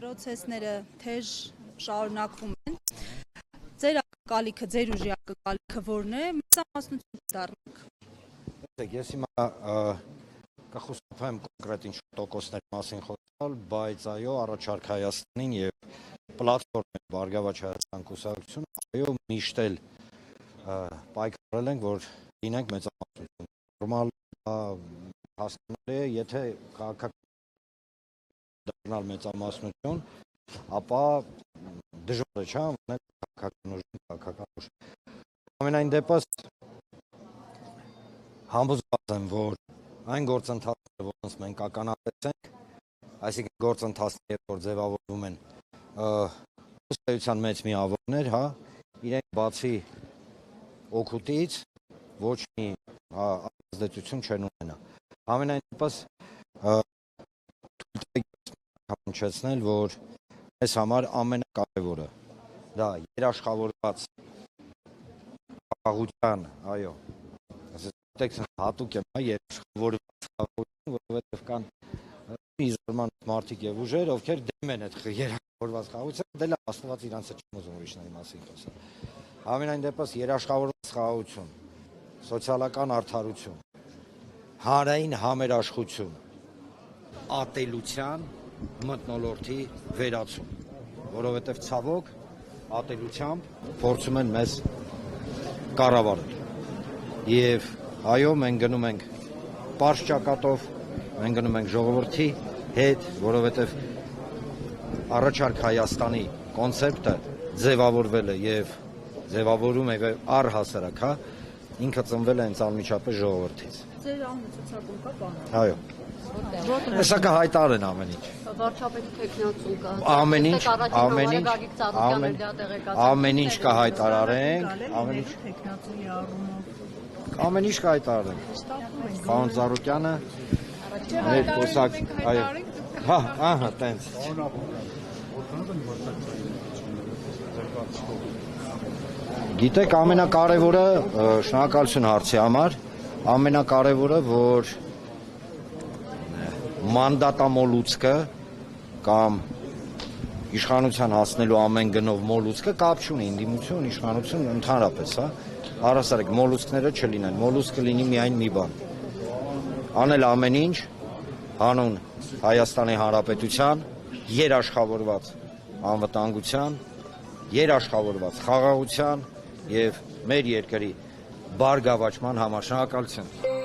պրոցեսները թեժ շարունակվում են։ Ձեր ակնկալիքը, ձեր ուժի ակնկալիքը որն է, մեծամասնություն դառնանք։ Ես հիմա կխուսափեմ կոնկրետ ինչ տոկոսների մասին խոսալ, բայց այո, առաջարկ Հայաստանին եւ պլատֆորմի Բարգավաճ Հայաստան կուսակցությունը այո միշտ էլ պայքարել ենք, որ լինենք մեծամասնություն։ Նորմալ հասկանալի է, եթե քաղաքական դառնալ մեծամասնություն, ապա դժվար է, չէ՞, անել քաղաքական ուժ։ Ամենայն դեպս համոզված եմ, որ այն գործընթացները, որոնց մենք ականատես ենք, այսինքն գործընթացները, որ ձևավորվում են ըստ մեծ միավորներ, հա, իրենք բացի օգուտից ոչ մի ազդեցություն չեն ունենա։ Ամենայն դեպս հնչեցնել, որ այս համար ամենակարևորը դա երաշխավորված խաղաղության, այո, հատուկ եմ երաշխավորված խաղաղություն, որովհետև կան իզորման մարդիկ եւ ուժեր, ովքեր դեմ են այդ երաշխավորված խաղաղությանը, դե լավ, Աստված իրանց չեմ ուզում ուրիշների մասին խոսել։ Ամենայն դեպս երաշխավորված խաղաղություն, սոցիալական արդարություն, հանրային համերաշխություն, ատելության մթնոլորտի վերացում, որովհետև ցավոք ատելությամբ փորձում են մեզ կառավարել։ Եվ այո, մենք գնում ենք պարզ ճակատով, մենք գնում ենք ժողովրդի հետ, որովհետև առաջարկ Հայաստանի կոնցեպտը ձևավորվել է եւ ձևավորում է առհասարակ, հա, ինքը ծնվել է հենց անմիջապես ժողովրդից։ Ձեր անունը ցուցակում կա բան։ Այո։ Հեսա կհայտարեն ամեն ինչ։ Վարչապետի թեկնածուն կա։ Ամեն ինչ կհայտարարենք, ամեն ինչ կհայտարարենք։ Պարոն Ծառուկյանը մեր կուսակ, այո։ Հա, ահա, տենց։ Գիտեք, ամենակարևորը, շնորհակալություն հարցի համար, ամենակարևորը, որ մանդատամոլուցկը կամ իշխանության հասնելու ամեն գնով մոլուցկը կապ չունի, ընդդիմություն, իշխանություն ընդհանրապես, հա, առհասարակ մոլուցկները չլինեն, մոլուցկը լինի միայն մի բան, անել ամեն ինչ հանուն Հայաստանի Հանրապետության երաշխավորված անվտանգության, երաշխավորված խաղաղության եւ մեր երկրի բարգավաճման համար։ Շնորհակալություն։